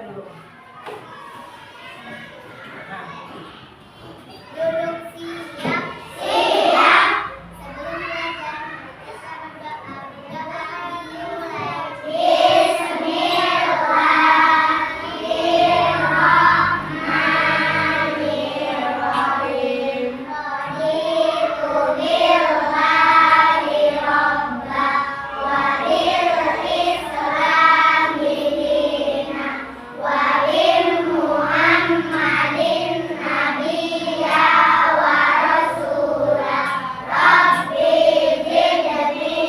belum? Nah. Duduk siap. Siap. Sebelum belajar kita berdoa. Berdoa dimulai. Bismillahirrahmanirrahim. Raditu billahi rabba wa bil islami dina wa bil Muhammadin nabiyya wa rasula. Rabbi zidni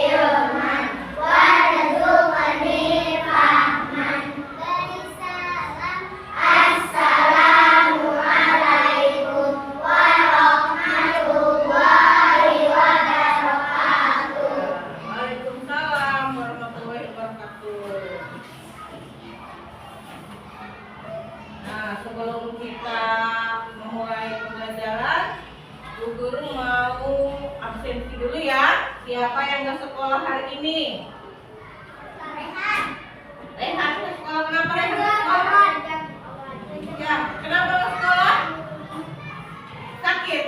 ilman warzuqni fahman. Beri salam. Assalamualaikum warahmatullahi wabarakatuh. Waalaikumsalam warahmatullahi wabarakatuh. Nah, sebelum kita memulai pembelajaran, Bu Guru mau absensi dulu ya. Siapa yang nggak sekolah hari ini? Rehan. Rehan nggak sekolah. Kenapa Rehan nggak sekolah? Ya, kenapa nggak sekolah? Sakit.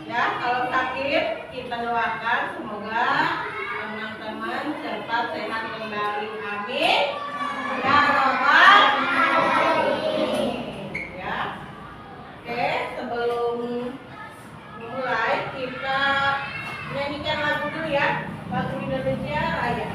Ya, kalau sakit kita doakan semoga teman-teman cepat sehat kembali. Amin. Ya Rabbal Alamin. Ya. Oke, sebelum mulai kita nyanyikan lagu dulu ya. Lagu Indonesia Raya.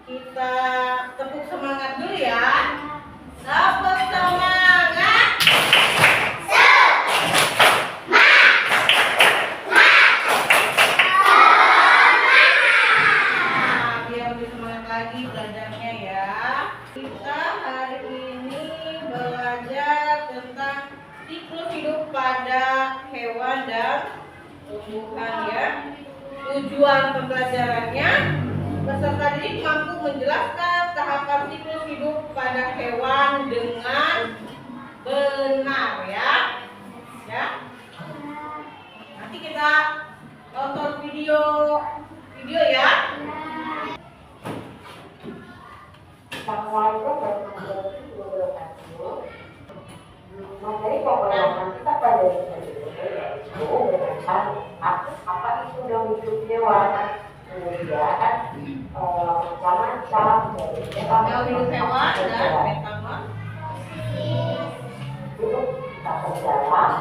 Kita tepuk semangat dulu ya. Tepuk semangat. Nah, biar lebih semangat lagi belajarnya ya. Kita hari ini belajar tentang siklus hidup pada hewan dan tumbuhan ya. Tujuan pembelajarannya, peserta didik mampu menjelaskan tahapan siklus hidup pada hewan dengan benar ya. Ya. Nanti kita tonton video ya. Assalamualaikum warahmatullahi wabarakatuh. Materi pembelajaran kita pada itu berkaitan apa itu dong hidup hewan, kemudian macam-macam dari Hidup hewan dan metama. Dulu kita berjalan.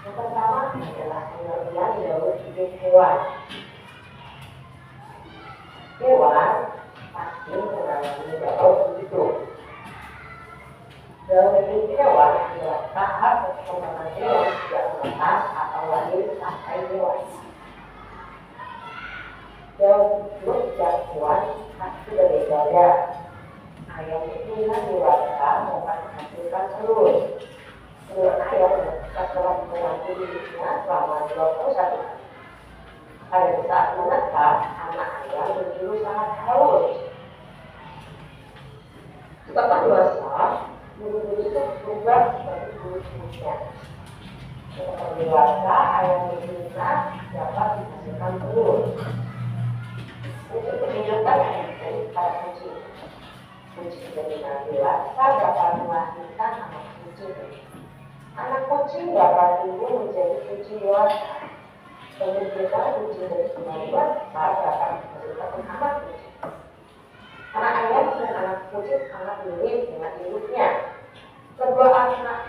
Yang pertama adalah pengertian dari hidup hewan. Hewan pasti mengalami daur hidup. Daur hidup hewan adalah tahap perkembangan hewan sejak menetas atau lahir sampai dewasa. Jauh jangkauan hasil dari daya. Ayam betina dewasa dapat menghasilkan telur. Telur ayam dapat telah menanti hidupnya selama 21 hari. Pada saat menetas, anak ayam berjulu sangat halus. Setelah dewasa, bulu-bulu itu berubah seperti bulu-bulunya. Setelah dewasa, ayam betina dapat menghasilkan telur. Untuk kehidupan ayam dari para kucing. Kucing betina dewasa dapat melahirkan anak kucing. Anak kucing dapat tumbuh menjadi kucing dewasa. Kemudian kucing betina dewasa dapat menghasilkan anak kucing. Anak ayam dan anak kucing sangat mirip dengan induknya. Kedua anak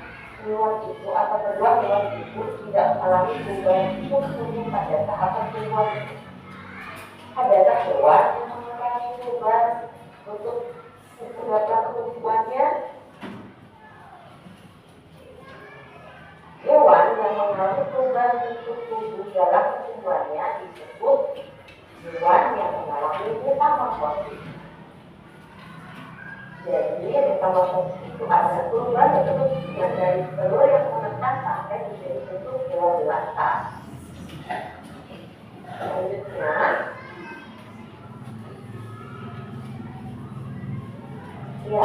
hewan itu atau kedua hewan itu tidak mengalami perubahan tumbuh pada tahapan tumbuhan. Adakah hewan yang mengalami perubahan untuk beberapa tumbuhannya? Hewan yang mengalami perubahan bentuk tubuh dalam tumbuhannya disebut hewan yang mengalami metamorfosis. Jadi metamorfosis itu ada perubahan bentuk yang dari telur yang menetas sampai menjadi bentuk hewan dewasa. Selanjutnya, ya,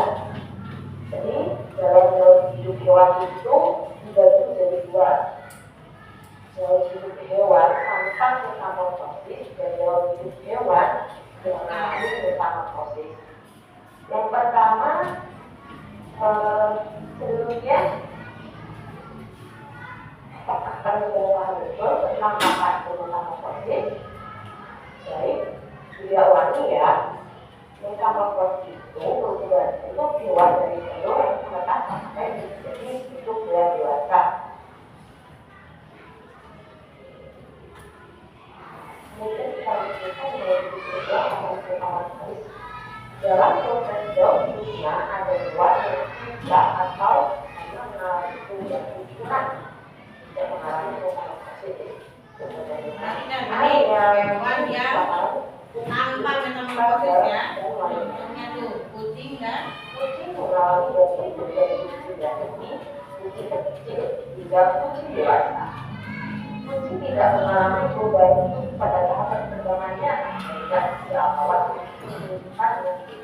jadi dalam hidup hewan itu dibagi menjadi dua. Dalam hidup hewan tanpa metamorfosis dan dalam hidup hewan yang mengalami metamorfosis. Yang pertama, sebelumnya akan paham betul tentang apa itu metamorfosis. Baik, tidak ulangi ya. Metamorfosis itu berubah bentuk hewan dari telur yang menetas sampai menjadi bentuk hewan dewasa. Mungkin kita bisa melihat dalam metamorfosis. Dalam proses hidupnya ada hewan yang tidak atau hanya mengalami perubahan lingkungan dan mengalami metamorfosis. Perhatikan ini hewan yang tanpa metamorfosis ya. Contohnya tuh kucing dan Kucing mengalami dari hidup dari kucing kecil, kucing kecil hingga kucing dewasa. Kucing tidak mengalami perubahan hidup pada tahap perkembangannya sehingga tidak awal menunjukkan mungkin.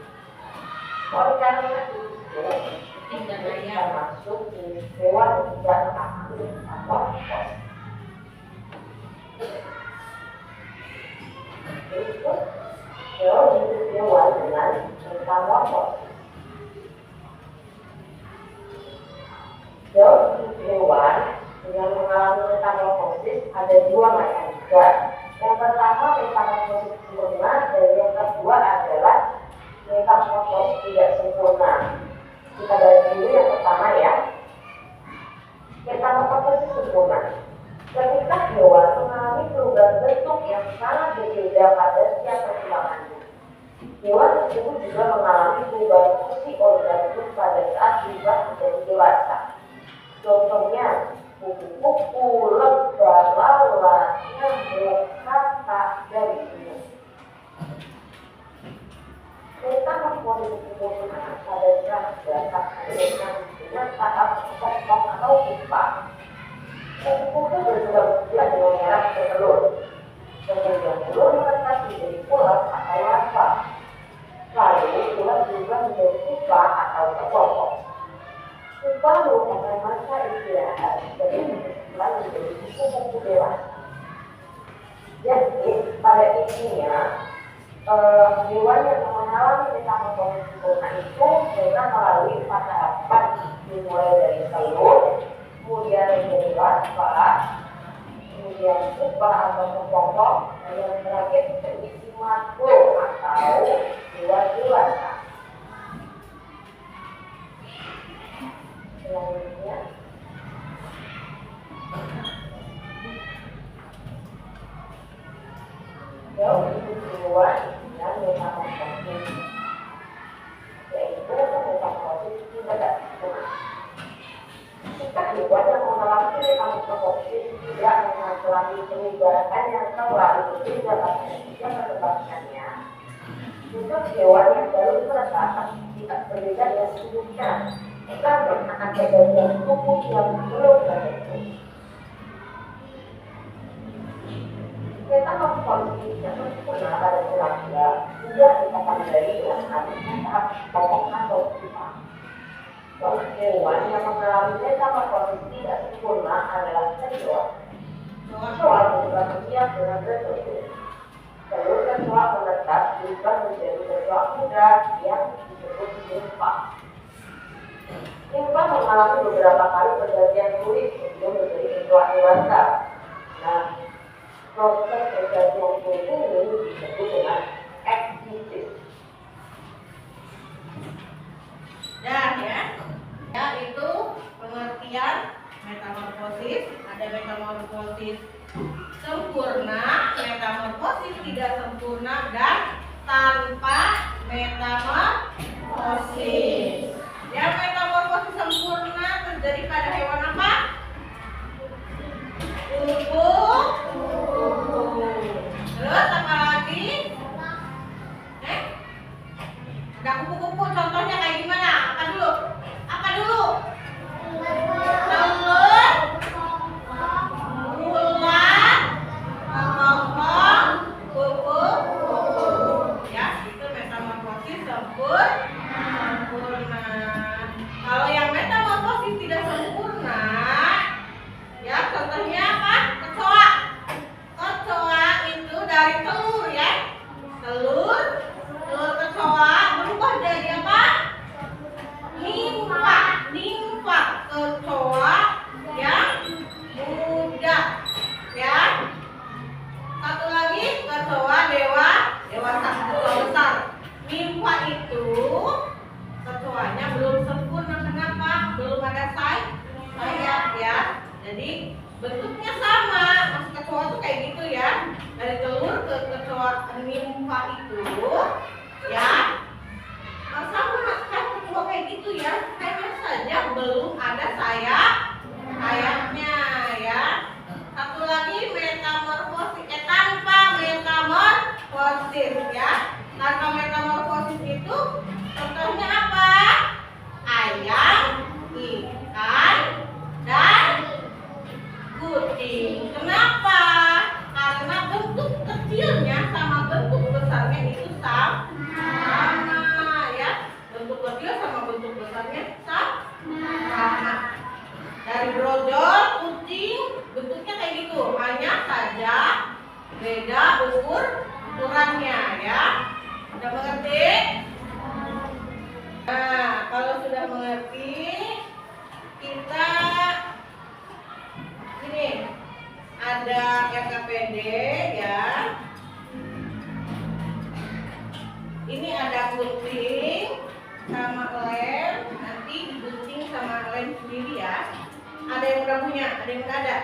Oleh karena itu, kucing dan ayam. termasuk jenis hewan yang tidak mengalami metamorfosis. Berikut jenis hewan dengan metamorfosis. Jenis hewan yang mengalami metamorfosis ada dua macam juga. Yang pertama metamorfosis sempurna dan yang kedua adalah metamorfosis tidak sempurna. Kita bahas dulu yang pertama ya. Metamorfosis sempurna. Ketika hewan mengalami perubahan bentuk yang sangat berbeda pada setiap perkembangannya. Hewan tersebut juga mengalami perubahan fungsi organik pada saat berubah menjadi dewasa. Contohnya, kupu-kupu, lebah, lalat, nyamuk, katak, dan singa. Metamorfosis sempurna pada saat dasar dengan tahap potong atau pupa. Kupu-kupu berkembang biak dengan merah bertelur. Kemudian telur menetas menjadi ulat atau larva. Lalu ulat berubah menjadi pupa atau sepotong. Pupa merupakan masa istirahat dari setelah menjadi kupu-kupu dewasa. Jadi pada intinya hewan yang mengalami metamorfosis sempurna itu dengan melalui empat tahapan, dimulai dari telur, kemudian menjadi larva, kemudian pupa atau sepotong, dan yang terakhir menjadi imago atau hewan dewasa. Selanjutnya, untuk hewan yang metamorfosis, yaitu metamorfosis tidak sempurna. Hewan yang mengalami metamorfosis tidak mengalami penyebaran yang telah berbeda menyebabkannya. Untuk hewan yang baru meresahkan tidak berbeda dengan sebelumnya. Namun akan kejadian kuku yang belum terbentuk. Metamorfosis yang sempurna pada manusia tidak ditandai dengan adanya tahap pokok atau sifat. Hewan yang mengalami metamorfosis tidak sempurna adalah kecoa. Kecoa berubah menjadi dengan tertentu. Telur kecoa menetas berubah menjadi kecoa muda yang disebut nimfa. Nimfa mengalami beberapa kali pergantian kulit sebelum menjadi kecoa dewasa. Nah, proses pergantian kulit ini disebut dengan ekdisis. Dan ya itu pengertian metamorfosis. Ada metamorfosis sempurna, metamorfosis tidak sempurna, dan tanpa metamorfosis. Yang metamorfosis sempurna terjadi pada hewan apa? Kuku. Terus apa lagi? Ada kupu-kupu, contohnya kayak gimana? Apa dulu? Telur, ulat, kepompong, kupu-kupu. Ya, itu metamorfosis sempurna. Kalau yang metamorfosis tidak sempurna, ya contohnya apa? Kecoa. Kecoa itu dari telur ya. Telur kecoa berubah jadi apa? Nimfa. Kecoa yang muda. Ya. Satu lagi kecoa dewasa, kecoa besar. Nimfa itu kecoanya belum sempurna. Kenapa? Belum ada sayap ya. Jadi bentuknya sama. Masih kecoa tuh kayak gitu ya. Dari telur ke kecoa nimfa itu ya sama kan kecoa kayak gitu ya. Hanya saja belum ada sayapnya ya. Satu lagi metamorfosis tanpa metamorfosis ya. Tanpa metamorfosis itu contohnya apa? Ayam, ikan, dan kucing. Kenapa? Karena bentuk kecilnya sama bentuk besarnya itu sama ya. Bentuk kecil sama bentuk besarnya sama. Dari brojol, kucing bentuknya kayak gitu, hanya saja beda ukurannya ya. Sudah mengerti? Nah, kalau sudah mengerti, kita ini ada RKPD ya. Ini ada gunting sama lem, nanti digunting sama lem sendiri ya. Ada yang udah punya, ada yang udah ada.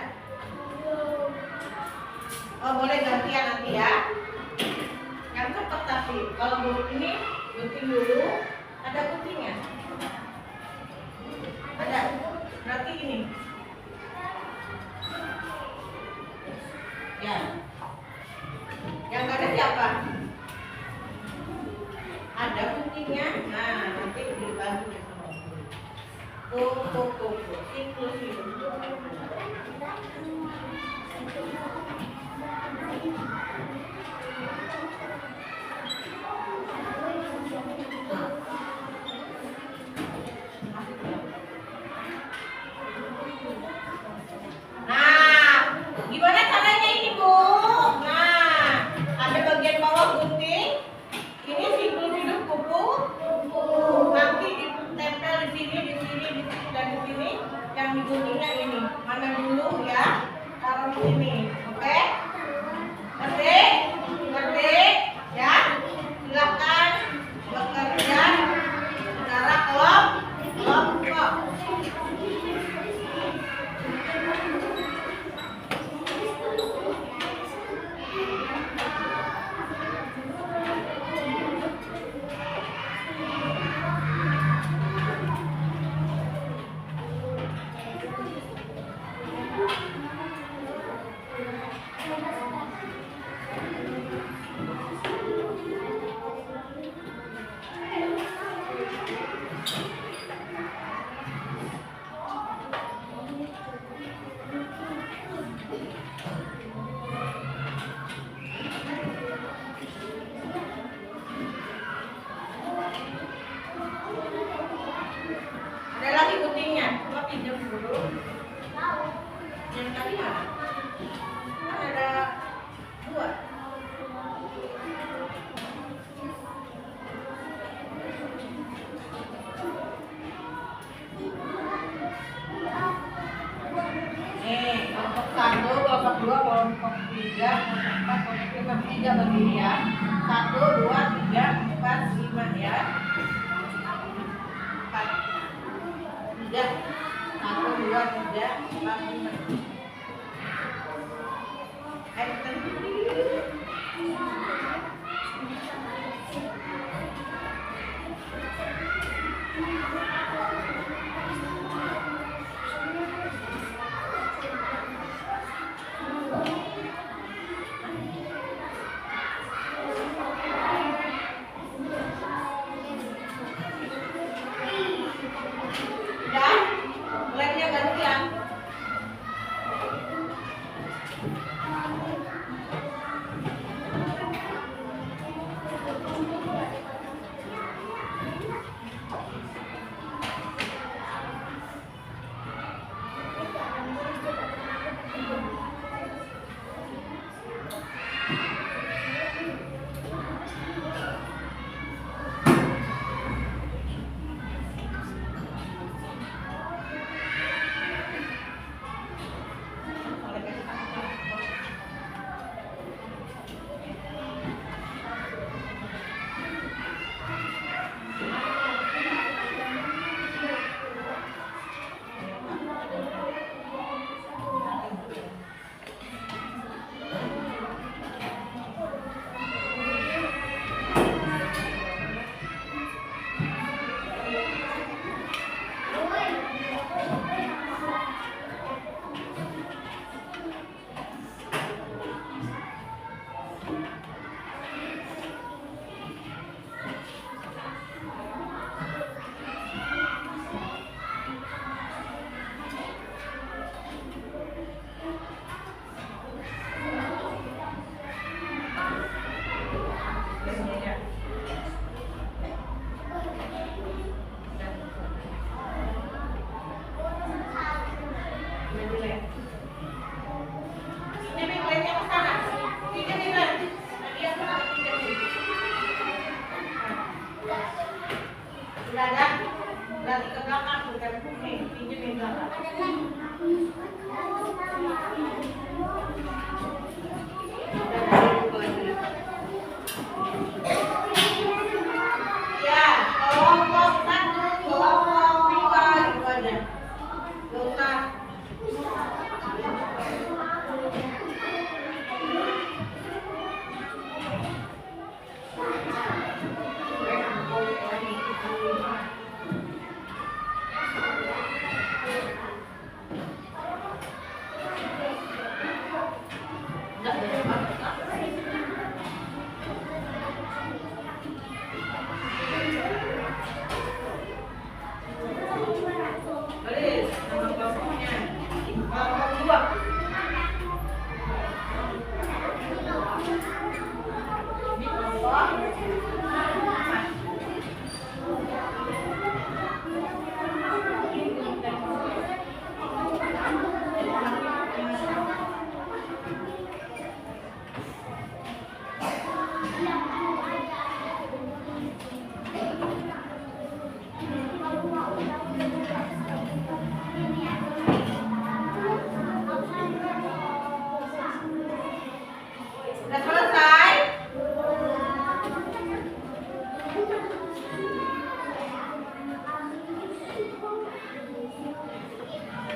Oh, boleh gantian nanti ya. Yang cepat tapi kalau ini gunting dulu, ada guntingnya. Ada. Berarti ini. Ya. Yang nggak ada siapa? Ada guntingnya. Nah, nanti dibantu sama Guru. Siklus hidup. Nah, gimana caranya ini, Bu? Nah, ada bagian bawah gunting. Ini siklus hidup kuku. Nanti ditempel di sini, dan di sini. Yang diguntingnya ini. Mana dulu ya? Taruh di sini. Oke? Ngerti? 3 berdiri ya. 1, 2, 3, 4, 5 ya. 4, 3, 1, 2, 3, 4, 5. Dan lemnya gantian. Lagi ke belakang, bukan kuning, pinjemin belakang. Ya, kelompok 1, kelompok 2 gitu aja. Gak usah. Udah selesai?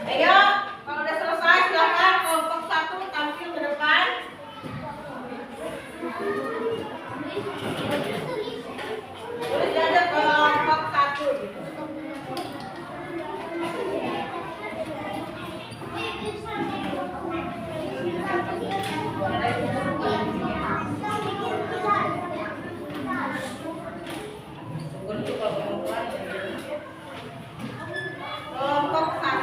Ayo, kalau udah selesai silakan kelompok 1 tampil ke depan. Boleh jadi kelompok 1 gitu. Kelompok 1.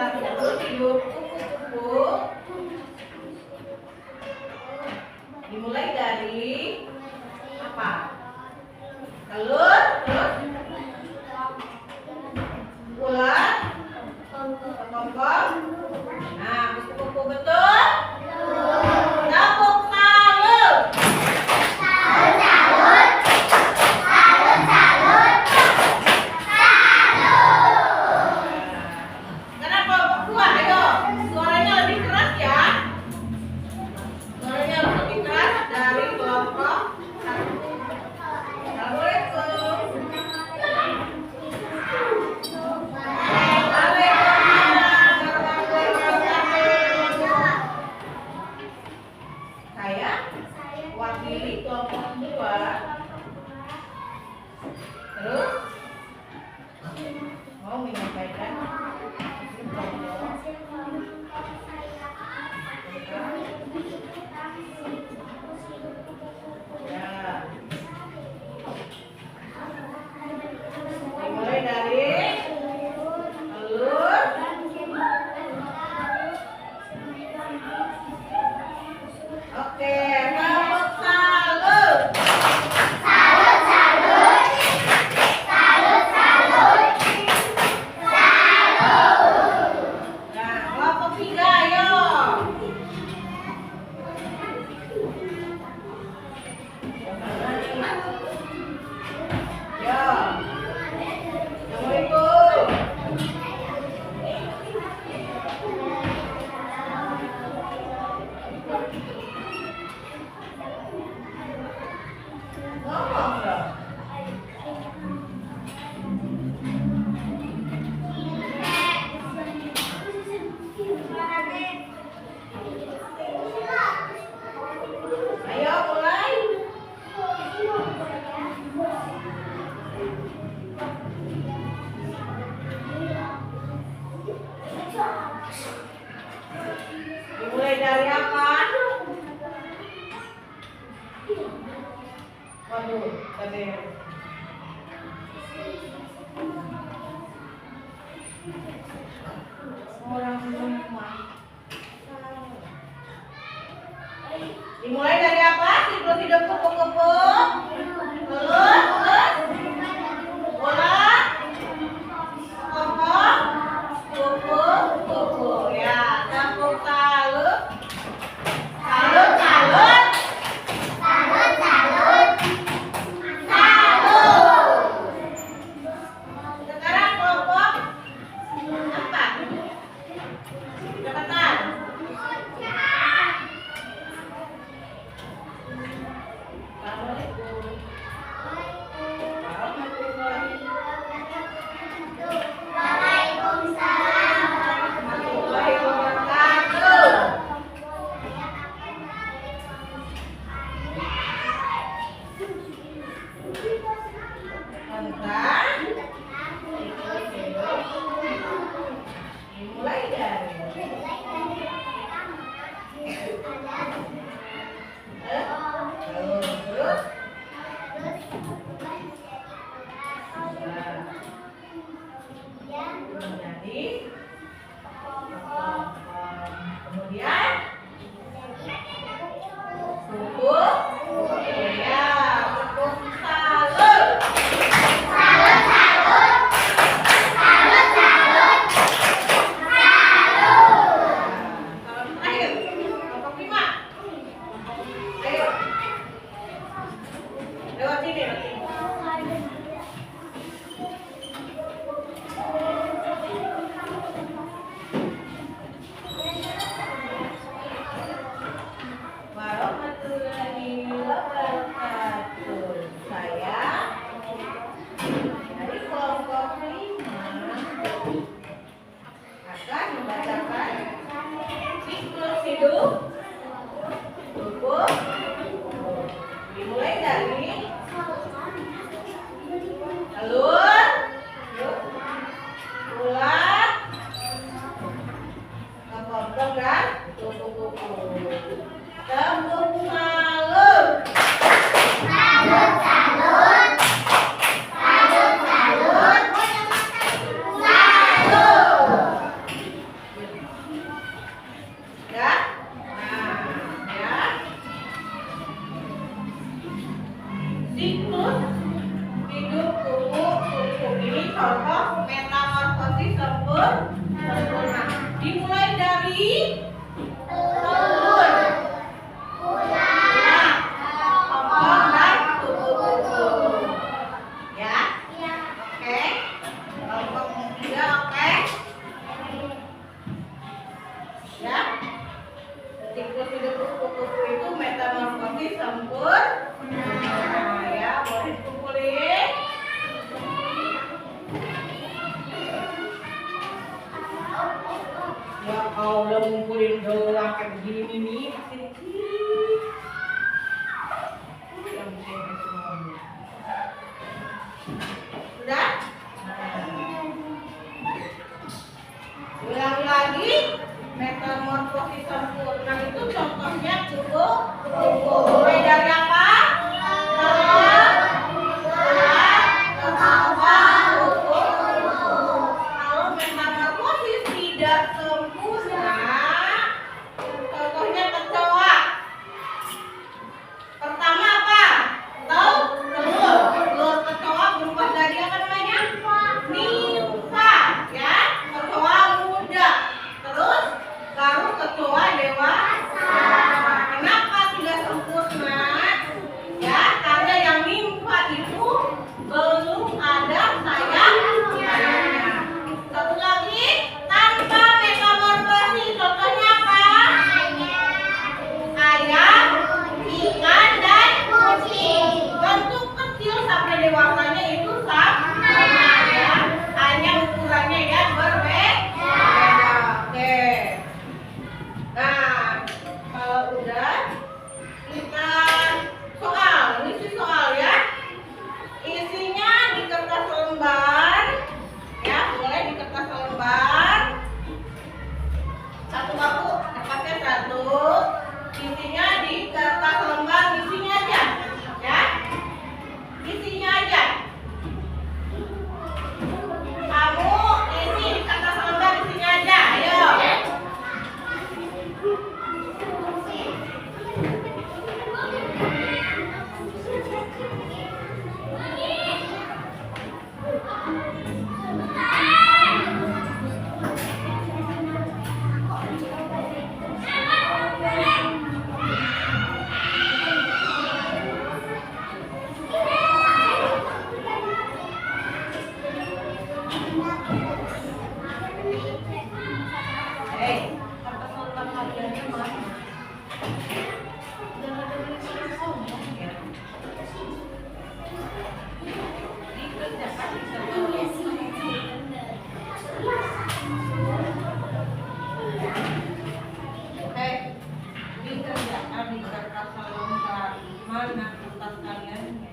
Terus tidur kupu-kupu. Dimulai dari apa? Telur, terus ular, kepompong. Nah, kupu-kupu betul. Tepuk salut. Salut, salut. Salut, salut. Salut. Sekarang kelompok dua, ayo. Suaranya lebih keras ya. Suaranya lebih keras dari kelompok satu. Assalamualaikum. Saya wakili kelompok dua. Terus mau menyampaikan ya. Dimulai dari telur. Oke, tepuk salut. Salut, salut. Salut, salut. Salut. Nah, kelompok tiga, ayo. Ya. Assalamualaikum. Ngomong dong. Ayo mulai. Dimulai dari apa? Waduh, tadi. Orang rumah. Dimulai dari apa? Hidup kupu-kupu. Telur, terus ular, kepompong, kupu-kupu. Ya, tepuk salut. Salut, salut. Salut, salut. Salut. Sekarang kelompok empat. Dapat sempurna. Dimulai dari telur, ulang, ompong dan kuku-kuku. Ya, oke. Ompong juga oke. Ya. Siklus hidup kupu-kupu itu metamorfosis sempurna. Nah, ya, boleh dikumpulin. Ya, kalau udah ngumpulin doang kayak begini nih, sudah? Ulang lagi. Metamorfosis sempurna itu contohnya kupu-kupu. Mulai dari apa? Telur, ulang, ompong, kupu-kupu. Kalau metamorfosis tidak sempurna, contohnya kecoa. Pertama apa? Tahu? Telur. Telur kecoa berubah dari apa namanya? Nimfa, ya. Kecoa muda. Terus baru kecoa dewasa. Kenapa tidak sempurna? Ya, karena yang nimfa itu belum ada sayap-sayapnya. Satu lagi, tanpa metamorfosis, contohnya apa? Ayam, ikan, dan kucing. Bentuk kecil sampai dewasanya itu sama, ya. Hanya ukurannya yang berbeda. Oke. Nah, kalau udah kita ngisi soal ya. Isinya di kertas lembar, ya, boleh di kertas lembar. Satu buku, kertasnya satu. Isinya di kertas lembar, isinya aja, ya. Isinya aja. Kamu isi di kertas lembar, isinya aja. Ayo. Mana kertas kalian?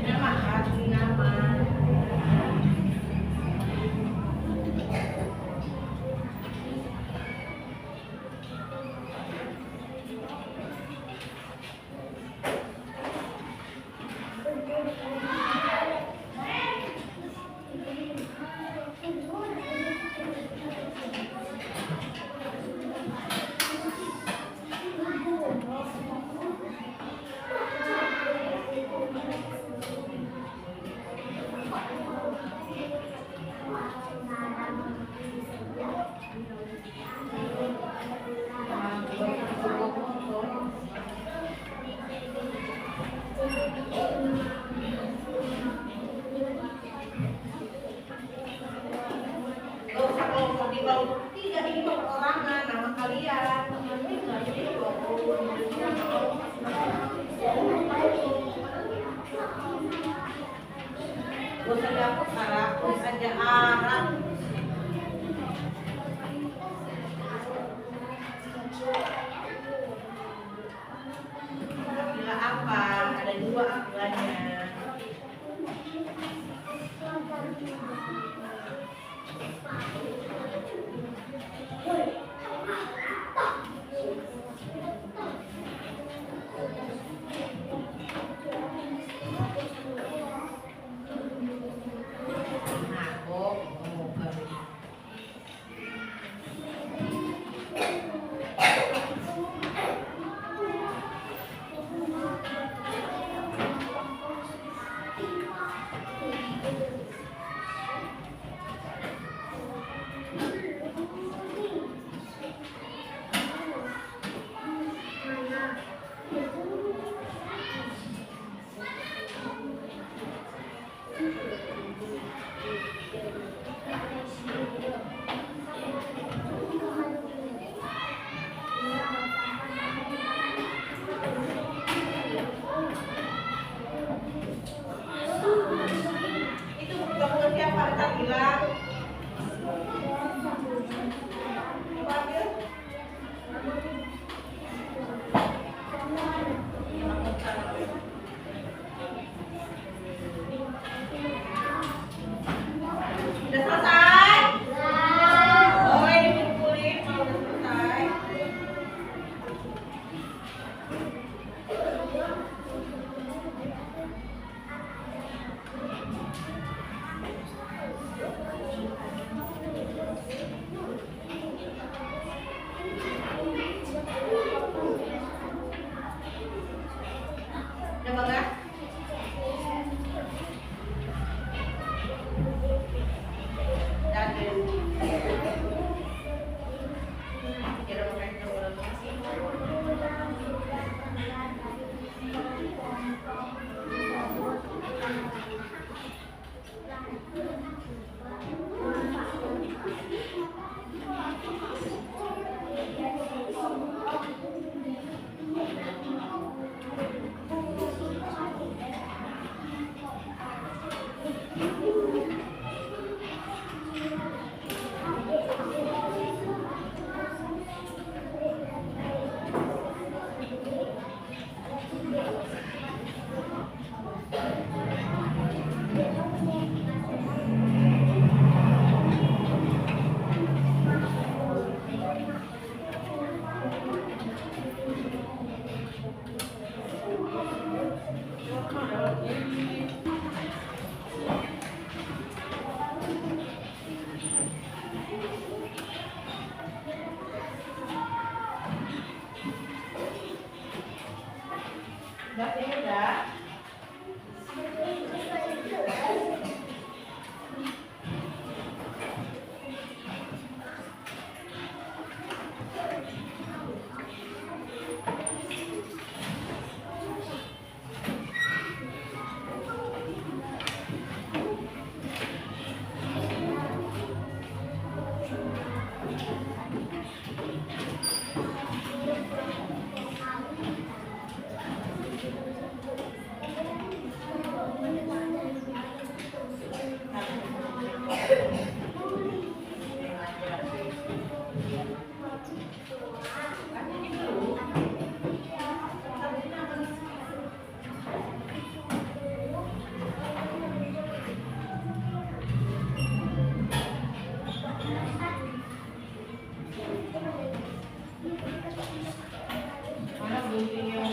Nama hati nama. Kalau mau di bawah tiga ini perorangan nama kalian. Gak usah dihapus Arab, tulis aja Arab. Bila apa? Ada dua akilanya. Nah, kok mau ke itu bangunan siapa? Kita bilang. Udah selesai? Oh, ini dikumpulin kalau udah selesai. Udah Bang, ya? Dan kira pakai ulang. Udah sih, udah. guntingnya.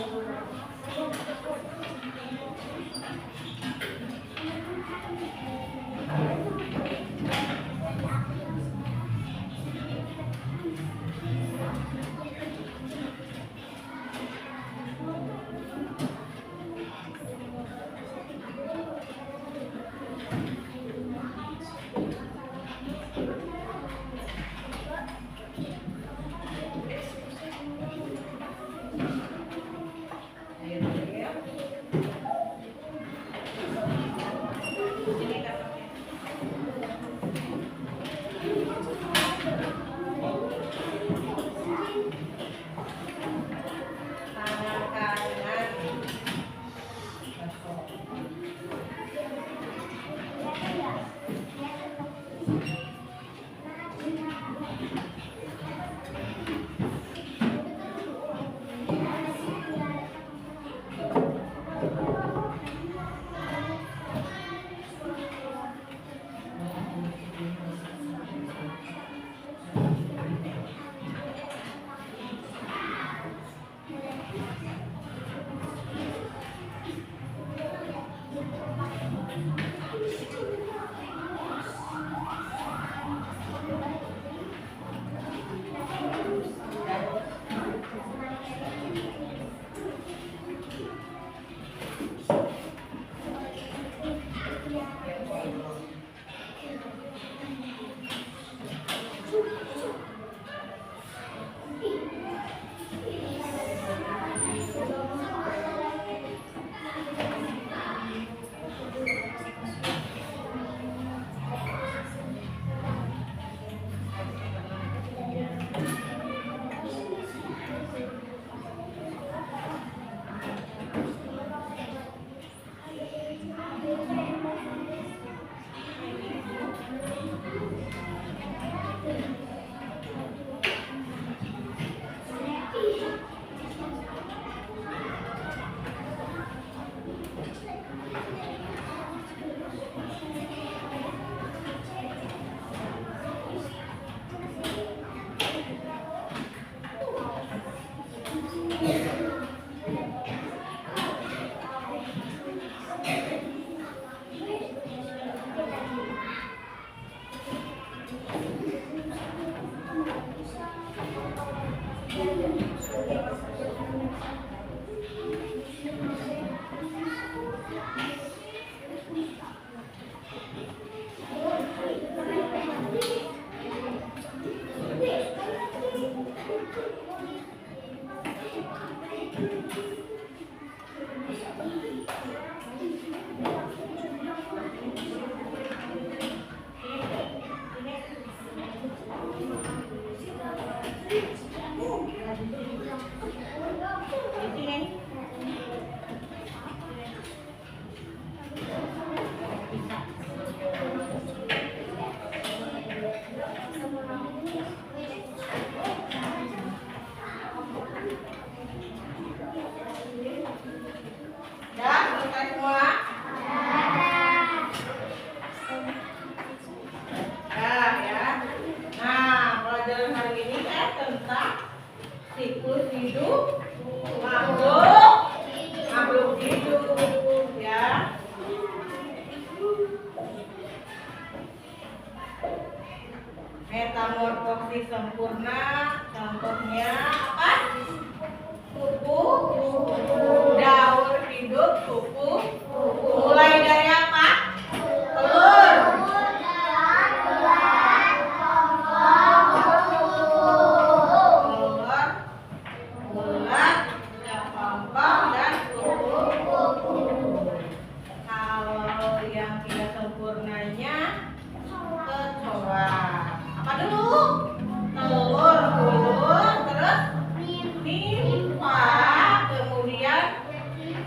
Siklus hidup makhluk hidup ya. Metamorfosis sempurna, contohnya apa? Kupu, daur hidup, kupu. Mulai dari apa? Telur.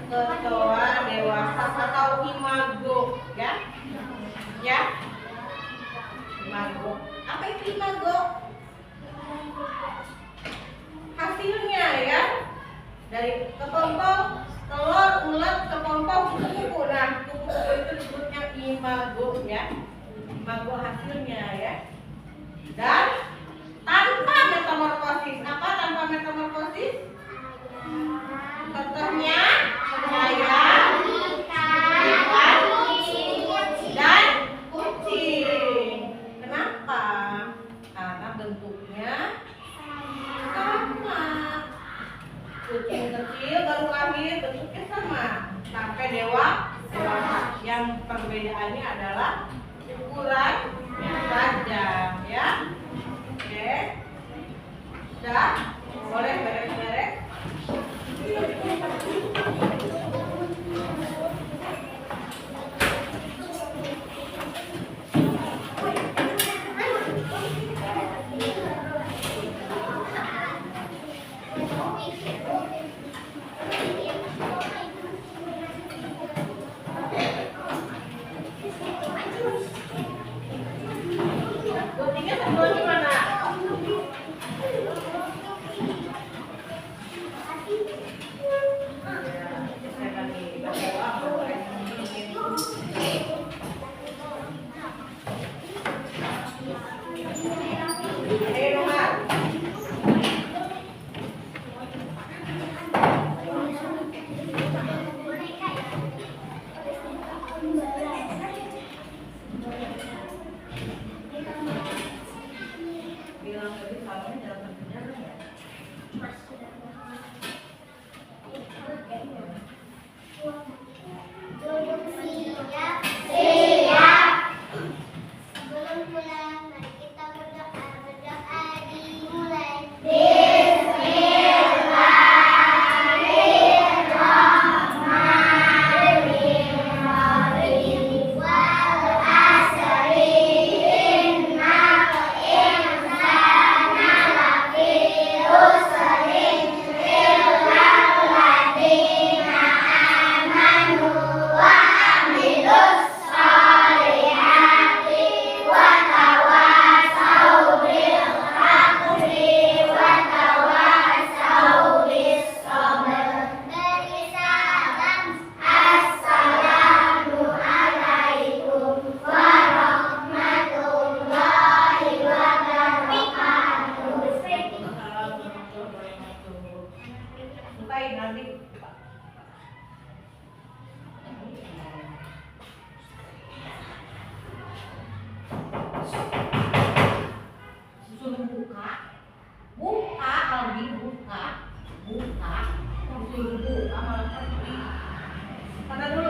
Kecoa dewasa atau imago ya, imago. Apa itu imago? Hasilnya ya dari kepompong telur ulat kepompong kupu-kupu. Nah, kupu-kupu itu disebutnya imago ya, imago hasilnya ya. Dan tanpa metamorfosis, apa tanpa metamorfosis? kecil baru lahir bentuknya sama sampai dewasa. Yang perbedaannya adalah ukuran saja, ya. Oke, sudah boleh beres-beres. Guntingnya sebelah gimana? Ayo, Nohar. Bilang tadi salahnya jalan kerja ya. Siap. Siap. Sebelum pulang, mari kita berdoa. Berdoa dimulai. Bismillahirrahmanirrahim. Wal asri innal insana lafi khusrin illa alladziina amanu wa amilus sholihati wa tawassaw bil haqqi wa tawassaw bis sabr. Beri salam. Assalamu alaikum warahmatullahi wabarakatuh. Bukain nanti. Suruh buka. Buka Aldi, buka. Buka. Suruh buka malah pergi. Pada dulu